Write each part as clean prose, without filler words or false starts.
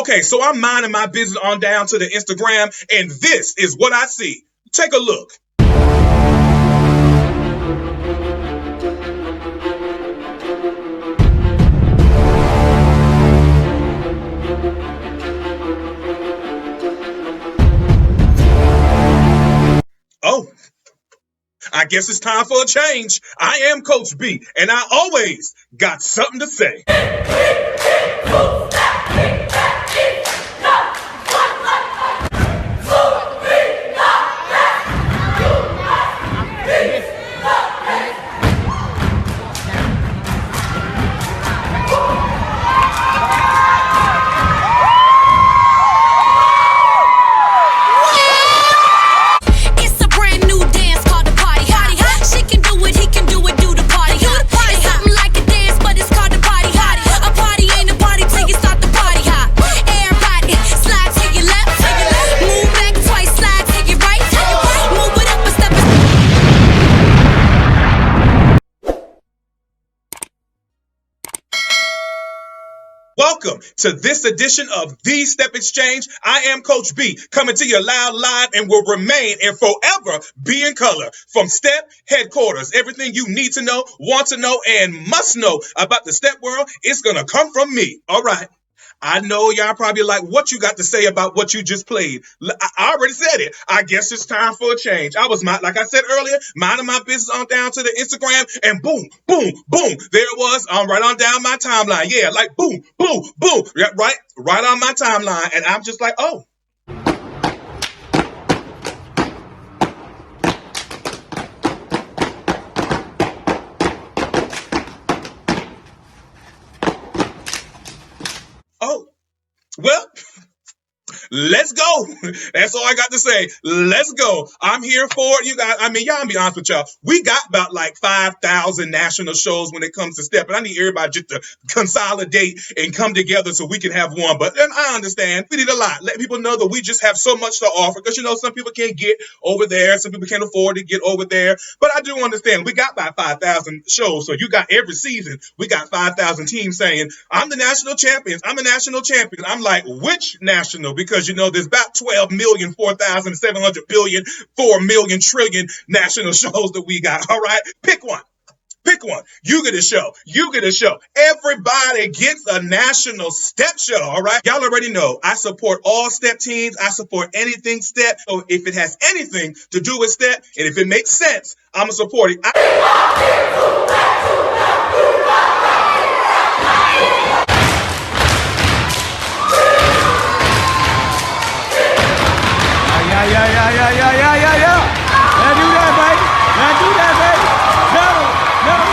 Okay, so I'm minding my business on down to the Instagram, and this is what I see. Take a look. Oh, I guess it's time for a change. I am Coach B, and I always got something to say. Welcome to this edition of The Step Exchange. I am Coach B, coming to you loud, live, and will remain and forever be in color. From Step headquarters, everything you need to know, want to know, and must know about the Step world is going to come from me. All right. I know y'all probably like what you got to say about what you just played. I already said it. I guess it's time for a change. I was, like I said earlier, minding my business on down to the Instagram, and boom, boom, boom. There it was. Right on down my timeline. Yeah, like boom, boom, boom. Right on my timeline. And I'm just like, oh. Oh, well, let's go. That's all I got to say. Let's go. I'm here for it. You guys, y'all be honest with y'all. We got about like 5,000 national shows when it comes to Step. And I need everybody just to consolidate and come together so we can have one. But then I understand we need a lot. Let people know that we just have so much to offer. Because, some people can't get over there. Some people can't afford to get over there. But I do understand we got about 5,000 shows. So you got every season, we got 5,000 teams saying, I'm the national champions. I'm the national champion. I'm like, which national? Because there's about 12 million, 4,700 billion, 4 million trillion national shows that we got. All right, pick one. Pick one. You get a show. You get a show. Everybody gets a national Step show. All right. Y'all already know I support all Step teams. I support anything Step. So if it has anything to do with Step, and if it makes sense, I'm going to support it. Yeah. Now do that, baby. Now do that, baby. Let them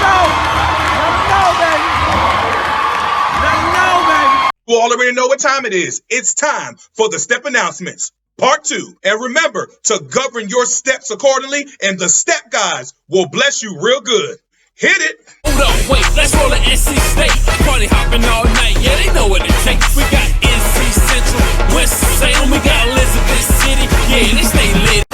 know, baby. You all already know what time it is. It's time for the Step announcements. Part 2. And remember to govern your steps accordingly, and the Step guys will bless you real good. Hit it. Hold up, wait, let's roll an NC State. Party hopping all night, yeah, they know what it takes. We got NC Central, Winston-Salem, we got Elizabeth City, yeah, they stay lit.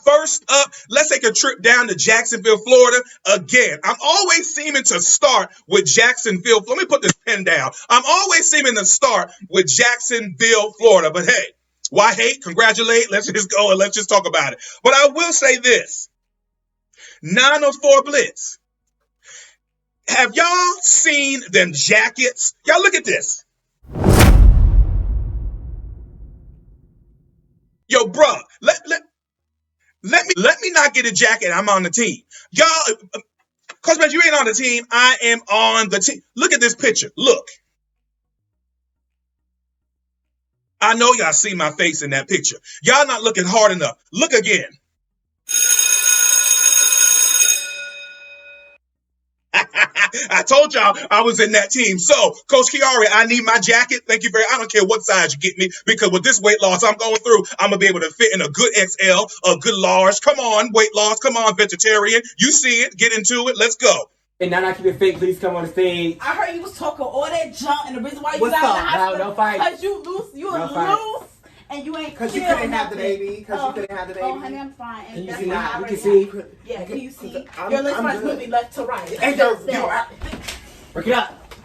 First up, let's take a trip down to Jacksonville, Florida. Again, I'm always seeming to start with Jacksonville. Let me put this pen down. I'm always seeming to start with Jacksonville, Florida. But hey, why hate? Congratulate. Let's just go and let's just talk about it. But I will say this. 904 Blitz. Have y'all seen them jackets? Y'all look at this. Yo, bro, let me not get a jacket. I'm on the team. Y'all, Coach man, you ain't on the team. I am on the team. Look at this picture. Look. I know y'all see my face in that picture. Y'all not looking hard enough. Look again. I told y'all I was in that team. So, Coach Kiari, I need my jacket. Thank you very much. I don't care what size you get me, because with this weight loss I'm going through, I'm going to be able to fit in a good XL, a good large. Come on, weight loss. Come on, vegetarian. You see it. Get into it. Let's go. And now I keep it fake. Please come on the stage. I heard you was talking all that junk, and the reason why you What's got up? in the hospital No fight. because you loose, and you ain't. Because you couldn't have the baby. Because you couldn't have the baby. Oh, honey, I'm fine. Can you that's see why now? I You already can see. have- Yeah, can you see? I'm- You're listening I'm to this good. movie left to right. And you're Work it up.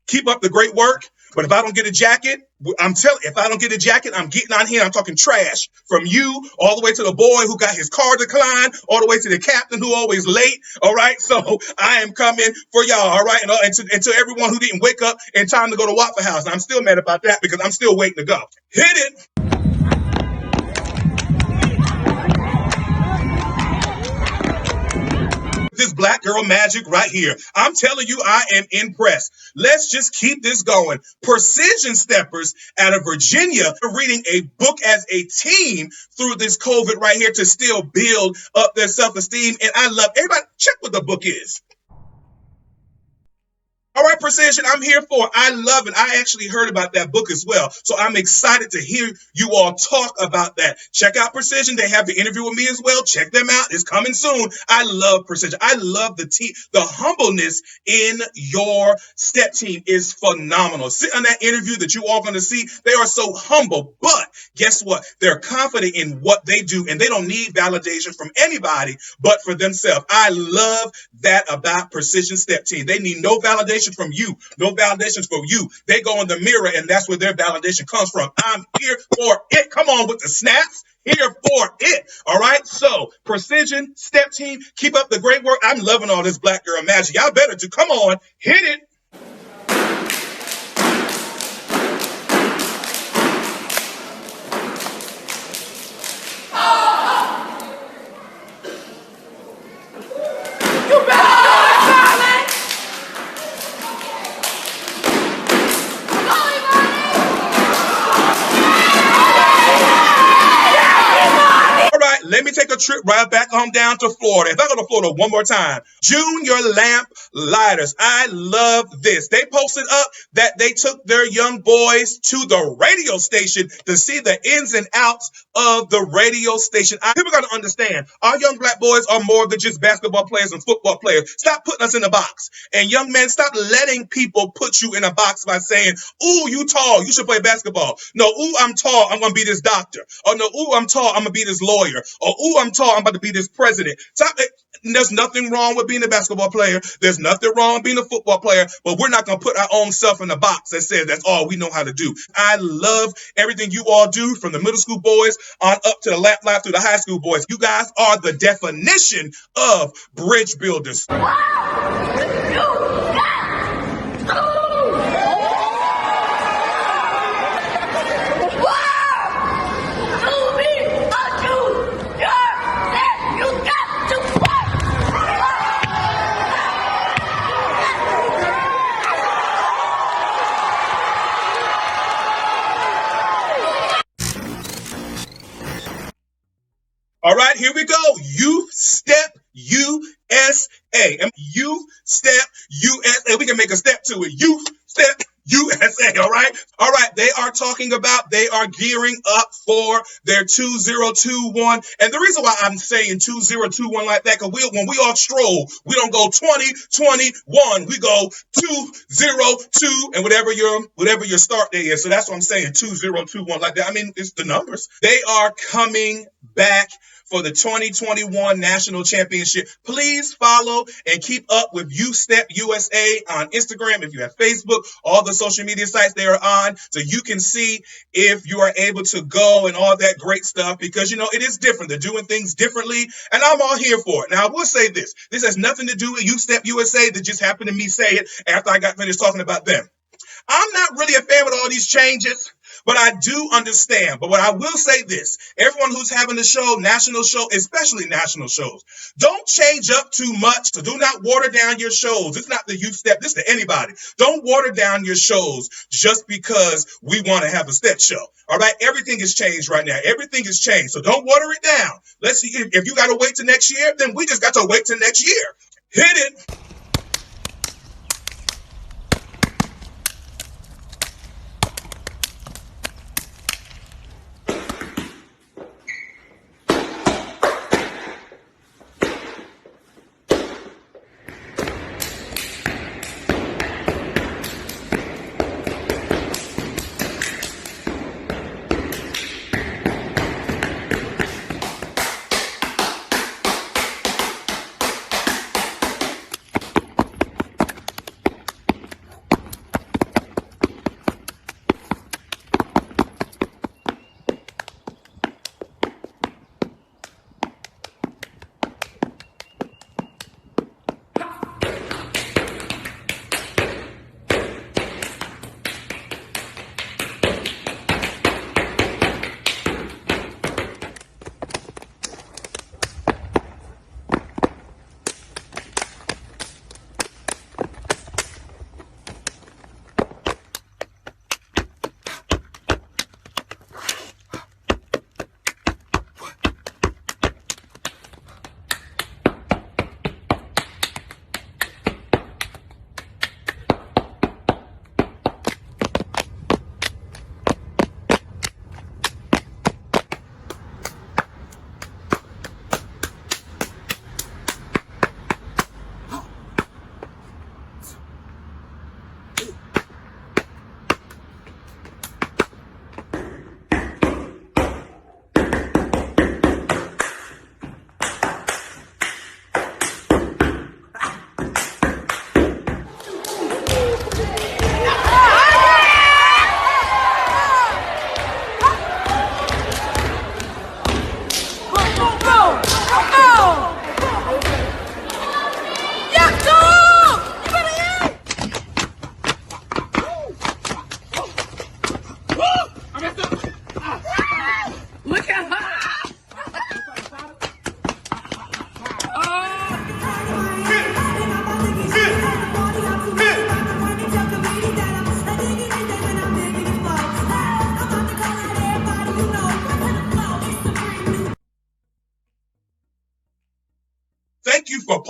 Keep up the great work. But if I don't get a jacket, I'm telling you, if I don't get a jacket, I'm getting on here. I'm talking trash from you all the way to the boy who got his car declined, all the way to the captain who always late. All right. So I am coming for y'all. All right. And to everyone who didn't wake up in time to go to Waffle House. I'm still mad about that because I'm still waiting to go. Hit it. This black girl magic right here. I'm telling you, I am impressed. Let's just keep this going. Precision Steppers out of Virginia are reading a book as a team through this COVID right here to still build up their self-esteem. And I love everybody. Check what the book is. All right, Precision, I'm here for it. I love it. I actually heard about that book as well. So I'm excited to hear you all talk about that. Check out Precision. They have the interview with me as well. Check them out. It's coming soon. I love Precision. I love the team. The humbleness in your step team is phenomenal. Sit on that interview that you all going to see. They are so humble, but guess what? They're confident in what they do, and they don't need validation from anybody but for themselves. I love that about Precision Step Team. They need no validation from you, no validations from you. They go in the mirror, and that's where their validation comes from. I'm here for it. Come on with the snaps. Here for it. All right. So, Precision Step Team, keep up the great work. I'm loving all this black girl magic. Y'all better to come on, hit it. Let me take a trip right back home down to Florida. If I go to Florida one more time, Junior Lamp Lighters. I love this. They posted up that they took their young boys to the radio station to see the ins and outs of the radio station. People got to understand, our young black boys are more than just basketball players and football players. Stop putting us in a box. And young men, stop letting people put you in a box by saying, ooh, you tall, you should play basketball. No, ooh, I'm tall, I'm going to be this doctor. Or no, ooh, I'm tall, I'm going to be this lawyer. Or, ooh, I'm tall, I'm about to be this president. Stop it. There's nothing wrong with being a basketball player. There's nothing wrong with being a football player, but we're not going to put our own self in a box that says that's all we know how to do. I love everything you all do, from the middle school boys on up to the lap life through the high school boys. You guys are the definition of bridge builders. All right, here we go. Youth Step USA. Youth Step USA. We can make a step to it. Youth Step USA. All right. All right. They are talking about, they are gearing up for their 2021. And the reason why I'm saying 2021 like that, because when we all stroll, we don't go 2021. We go 202 and whatever your start day is. So that's what I'm saying. 2021 like that. I mean, it's the numbers. They are coming back for the 2021 National Championship. Please follow and keep up with Youth Step USA on Instagram. If you have Facebook, all the social media sites they are on, so you can see if you are able to go and all that great stuff, because, you know, it is different. They're doing things differently, and I'm all here for it. Now, I will say this. This has nothing to do with Youth Step USA. That just happened to me say it after I got finished talking about them. I'm not really a fan with all these changes, but I do understand. But what I will say this, everyone who's having a show, national show, especially national shows, don't change up too much. So do not water down your shows. It's not the Youth Step. This is to anybody. Don't water down your shows just because we want to have a step show. All right. Everything has changed right now. Everything has changed. So don't water it down. Let's see. If you got to wait till next year, then we just got to wait till next year. Hit it.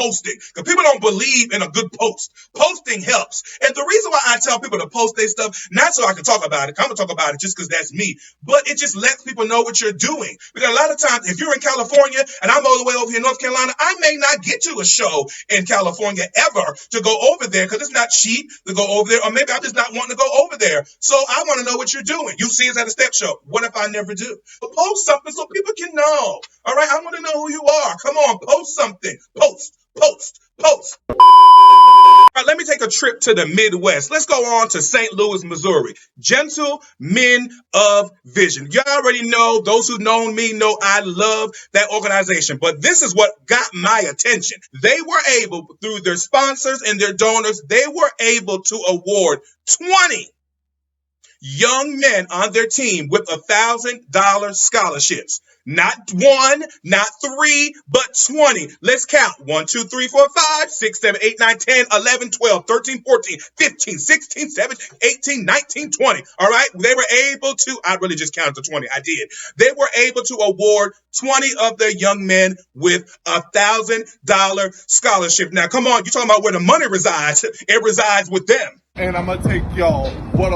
posting because people don't believe in a good post. Posting helps. And the reason why I tell people to post their stuff, not so I can talk about it, I'm going to talk about it just because that's me, but it just lets people know what you're doing. Because a lot of times, if you're in California and I'm all the way over here in North Carolina, I may not get to a show in California ever to go over there because it's not cheap to go over there, or maybe I'm just not wanting to go over there. So I want to know what you're doing. You see us at a step show. What if I never do? Post something so people can know. All right, I want to know who you are. Come on, post something. Post. All right, let me take a trip to the Midwest. Let's go on to St. Louis, Missouri. Gentle Men of Vision. You already know, those who know me know I love that organization. But this is what got my attention. They were able, through their sponsors and their donors, they were able to award 20 young men on their team with $1,000 scholarships. Not one, not three, but 20. Let's count. 1, 2, 3, 4, 5, 6, 7, 8, 9, 10, 11, 12, 13, 14, 15, 16, 17, 18, 19, 20. All right. They were able to, I really just counted to 20. I did. They were able to award 20 of their young men with $1,000 scholarship. Now, come on. You're talking about where the money resides. It resides with them. And I'm gonna take y'all what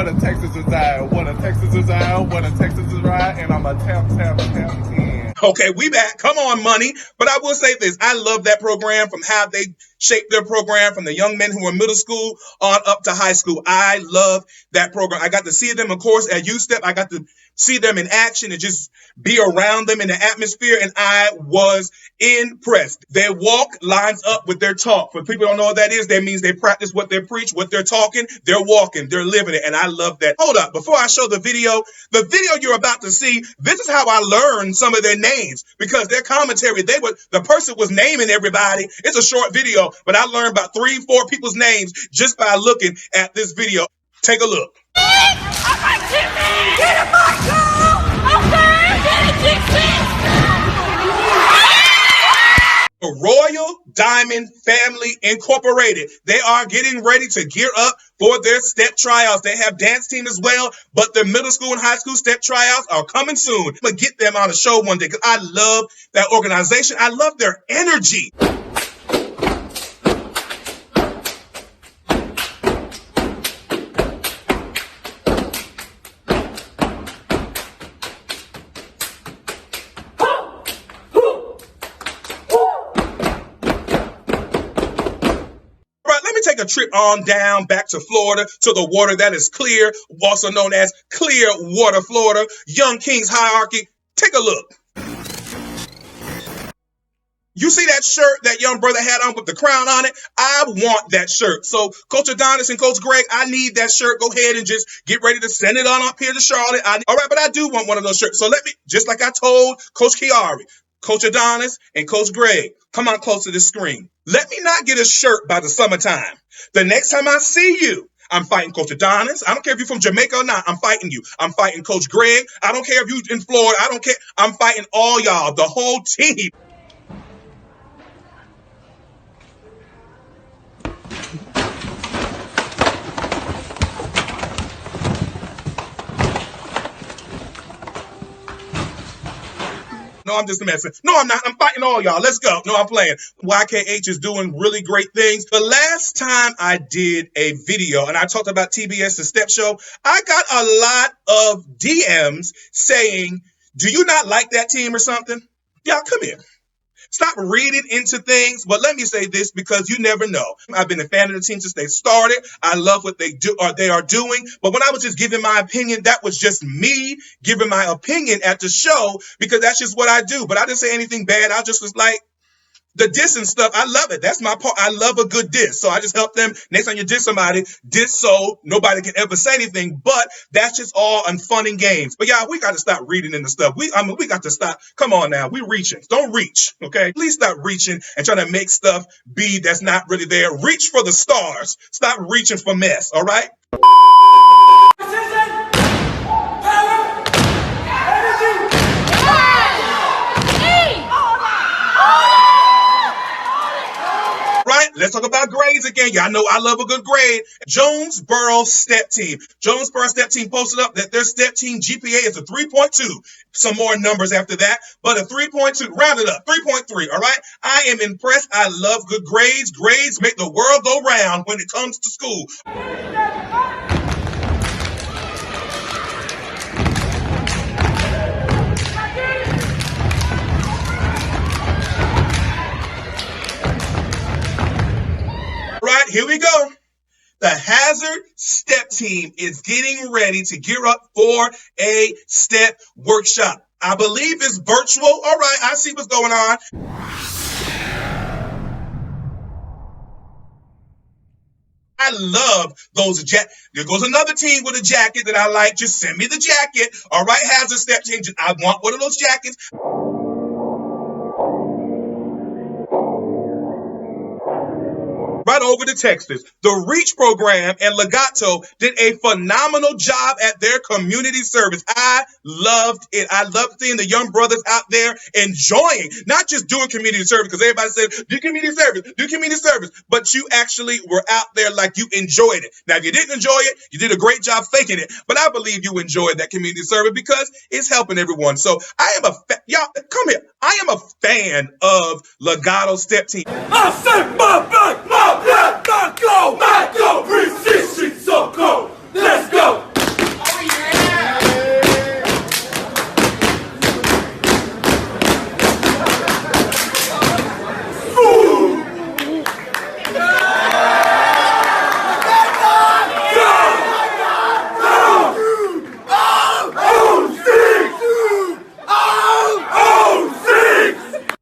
a Texas is at, what a Texas is at, what a Texas is right, and I'm a tap 10. Okay, we back. Come on, money. But I will say this. I love that program, from how they shaped their program from the young men who were middle school on up to high school. I love that program. I got to see them, of course, at USTEP. I got to see them in action and just be around them in the atmosphere, and I was impressed. Their walk lines up with their talk. For people who don't know what that is, that means they practice what they preach, what they're talking, they're walking, they're living it, and I love that. Hold up, before I show the video you're about to see, this is how I learned some of their names, because their commentary, the person was naming everybody. It's a short video, but I learned about 3-4 people's names just by looking at this video. Take a look. The Royal Diamond Family Incorporated. They are getting ready to gear up for their step tryouts. They have dance team as well, but their middle school and high school step tryouts are coming soon. I'm going to get them on the show one day because I love that organization. I love their energy. Take a trip on down back to Florida, to the water that is clear, also known as Clearwater, Florida. Young Kings Hierarchy. Take a look. You see that shirt that young brother had on with the crown on it? I want that shirt. So Coach Adonis and Coach Greg, I need that shirt. Go ahead and just get ready to send it on up here to Charlotte. All right, but I do want one of those shirts. So let me, just like I told Coach Kiari, Coach Adonis, and Coach Greg, come on close to the screen. Let me not get a shirt by the summertime. The next time I see you, I'm fighting Coach Adonis. I don't care if you're from Jamaica or not. I'm fighting you. I'm fighting Coach Greg. I don't care if you're in Florida. I don't care. I'm fighting all y'all, the whole team. No, I'm just messing. No, I'm not. I'm fighting all y'all. Let's go. No, I'm playing. YKH is doing really great things. The last time I did a video and I talked about TBS, the step show, I got a lot of DMs saying, do you not like that team or something? Y'all, come here. Stop reading into things. But let me say this, because you never know. I've been a fan of the team since they started. I love what they do, or they are doing. But when I was just giving my opinion, that was just me giving my opinion at the show, because that's just what I do. But I didn't say anything bad. I just was like, the diss and stuff, I love it. That's my part. I love a good diss. So I just help them. Next time you diss somebody, diss so nobody can ever say anything. But that's just all on fun and games. But y'all, we got to stop reading into stuff. We got to stop. Come on now. We reaching. Don't reach. Okay? Please stop reaching and trying to make stuff be that's not really there. Reach for the stars. Stop reaching for mess. All right? Right? let's talk about grades again. Y'all know I love a good grade. Jonesboro Step Team. Jonesboro Step Team posted up that their Step Team GPA is a 3.2. Some more numbers after that, but a 3.2, rounded up, 3.3, all right? I am impressed. I love good grades. Grades make the world go round when it comes to school. Right, here we go. The Hazard Step Team is getting ready to gear up for a step workshop. I believe it's virtual. All right, I see what's going on. I love those jackets. There goes another team with a jacket that I like. Just send me the jacket. All right, Hazard Step Team. I want one of those jackets. Right over to Texas. The REACH program and Legato did a phenomenal job at their community service. I loved it. I loved seeing the young brothers out there enjoying, not just doing community service, because everybody said, do community service, but you actually were out there like you enjoyed it. Now, if you didn't enjoy it, you did a great job faking it, but I believe you enjoyed that community service because it's helping everyone. So I am y'all, come here. I am a fan of Legato Step Team. I set my back, my go, precision so cold. Let's go.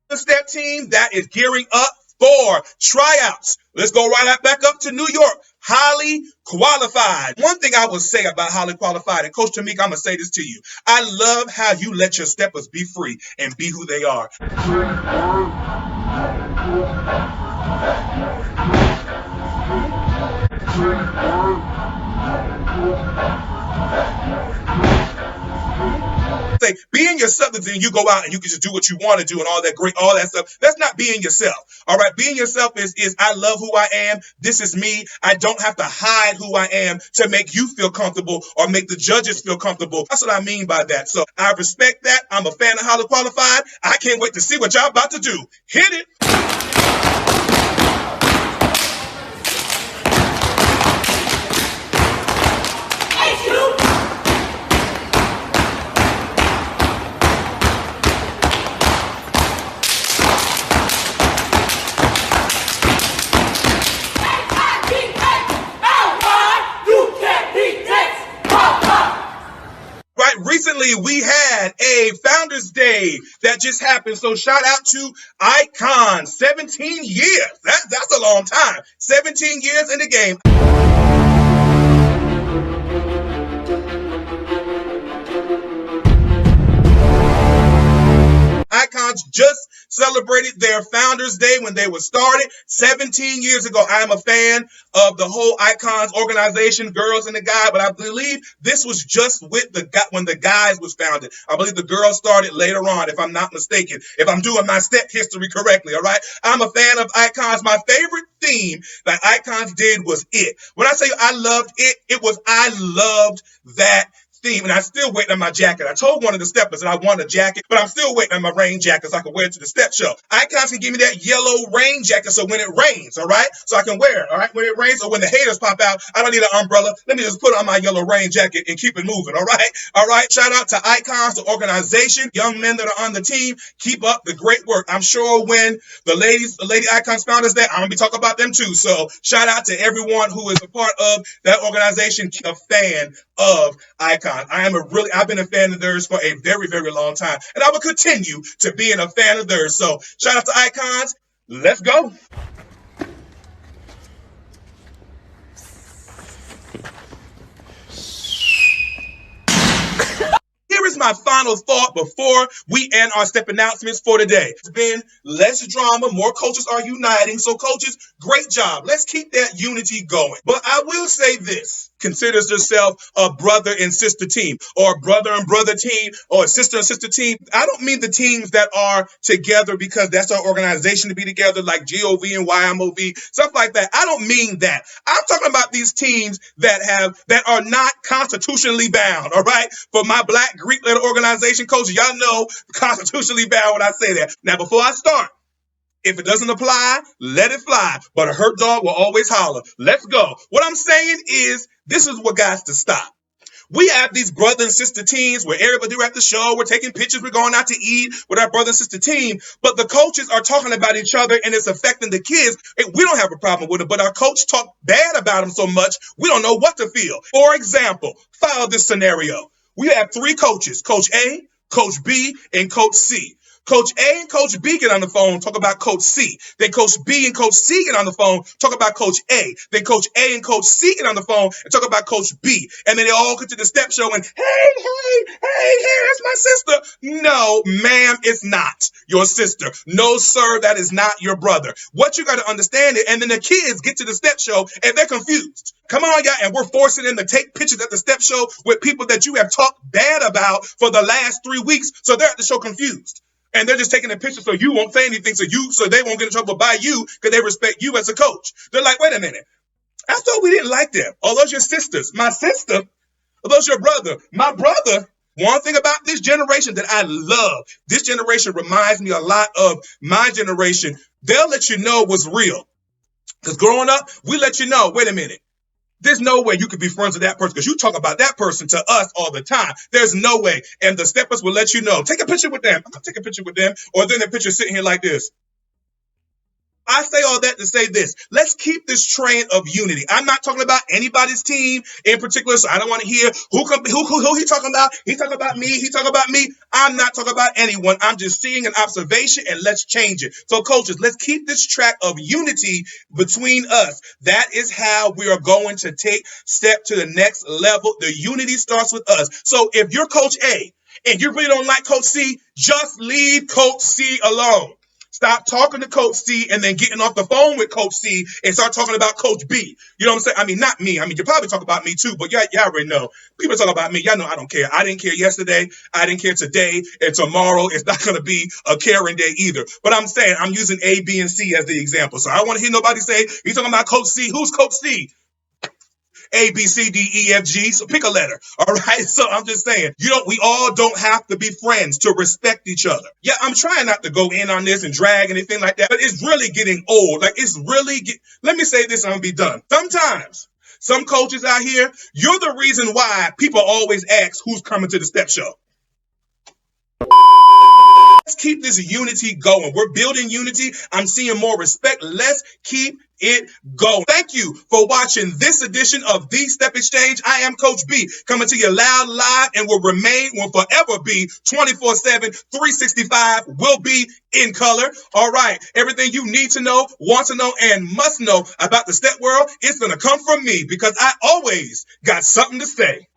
The Step Team that is gearing up for tryouts. Let's go right back up to New York. Highly qualified. One thing I will say about highly qualified, and Coach Tamika, I'm going to say this to you. I love how you let your steppers be free and be who they are. Say, being yourself, then you go out and you can just do what you want to do and all that stuff. That's not being yourself. All right. Being yourself is I love who I am. This is me. I don't have to hide who I am to make you feel comfortable or make the judges feel comfortable. That's what I mean by that. So I respect that. I'm a fan of highly qualified. I can't wait to see what y'all about to do. Hit it. Recently, we had a Founders Day that just happened. So shout out to Icon. 17 years. That's a long time. 17 years in the game. Icons just celebrated their Founders Day when they were started 17 years ago. I am a fan of the whole Icons organization, girls and the guy, but I believe this was just with when the guys was founded. I believe the girls started later on, if I'm not mistaken, if I'm doing my step history correctly, all right? I'm a fan of Icons. My favorite theme that Icons did was it. When I say I loved it, I loved that theme, and I'm still waiting on my jacket. I told one of the steppers that I want a jacket, but I'm still waiting on my rain jacket so I can wear it to the step show. Icons can give me that yellow rain jacket so when it rains, all right, so I can wear it, all right, when it rains or when the haters pop out, I don't need an umbrella. Let me just put on my yellow rain jacket and keep it moving, all right? All right, shout out to Icons, the organization, young men that are on the team. Keep up the great work. I'm sure when the Lady Icons Founders Day, I'm going to be talking about them too. So shout out to everyone who is a part of that organization, a fan of Icons. I've been a fan of theirs for a very, very long time, and I will continue to being a fan of theirs. So shout out to Icons. Let's go. Here is my final thought before we end our step announcements for today. It's been less drama, more coaches are uniting. So coaches, great job. Let's keep that unity going. But I will say this. considers herself a brother and sister team, or a brother and brother team, or a sister and sister team. I don't mean the teams that are together because that's our organization to be together, like GOV and YMOV, stuff like that. I don't mean that. I'm talking about these teams that are not constitutionally bound. All right. For my Black Greek letter organization coach, y'all know constitutionally bound when I say that. Now, before I start, if it doesn't apply, let it fly. But a hurt dog will always holler. Let's go. What I'm saying is, this is what got to stop. We have these brother and sister teams where everybody, we're at the show, we're taking pictures, we're going out to eat with our brother and sister team, but the coaches are talking about each other and it's affecting the kids. We don't have a problem with it, but our coach talk bad about them so much, we don't know what to feel. For example, follow this scenario. We have 3 coaches, Coach A, Coach B, and Coach C. Coach A and Coach B get on the phone, talk about Coach C. Then Coach B and Coach C get on the phone, talk about Coach A. Then Coach A and Coach C get on the phone and talk about Coach B. And then they all get to the step show and, hey, here's my sister. No, ma'am, it's not your sister. No, sir, that is not your brother. What you got to understand is, and then the kids get to the step show and they're confused. Come on, y'all, and we're forcing them to take pictures at the step show with people that you have talked bad about for the last 3 weeks, so they're at the show confused. And they're just taking a picture so you won't say anything, so they won't get in trouble by you because they respect you as a coach. They're like, wait a minute. I thought we didn't like them. Are those your sisters? My sister? Are those your brother? My brother? One thing about this generation that I love, this generation reminds me a lot of my generation. They'll let you know what's real. Because growing up, we let you know, wait a minute. There's no way you could be friends with that person because you talk about that person to us all the time. There's no way. And the steppers will let you know. Take a picture with them. I'm going to take a picture with them. Or then the picture sitting here like this. I say all that to say this. Let's keep this train of unity. I'm not talking about anybody's team in particular, so I don't want to hear who he talking about. He talking about me. He talking about me. I'm not talking about anyone. I'm just seeing an observation, and let's change it. So, coaches, let's keep this track of unity between us. That is how we are going to take step to the next level. The unity starts with us. So, if you're Coach A and you really don't like Coach C, just leave Coach C alone. Stop talking to Coach C and then getting off the phone with Coach C and start talking about Coach B. You know what I'm saying? I mean, not me. I mean, you probably talk about me too, but y'all already know. People talk about me. Y'all know I don't care. I didn't care yesterday. I didn't care today. And tomorrow it's not going to be a caring day either. But I'm saying I'm using A, B, and C as the example. So I don't want to hear nobody say, he's talking about Coach C. Who's Coach C? A, B, C, D, E, F, G. So pick a letter. All right. So I'm just saying, we all don't have to be friends to respect each other. Yeah, I'm trying not to go in on this and drag anything like that, but it's really getting old. Like let me say this and I'll be done. Sometimes some coaches out here, you're the reason why people always ask who's coming to the step show. Let's keep this unity going. We're building unity. I'm seeing more respect. Let's keep it going. Thank you for watching this edition of The Step Exchange. I am Coach B, coming to you loud, live, and will forever be 24/7, 365, will be in color. All right. Everything you need to know, want to know, and must know about the step world, it's going to come from me because I always got something to say.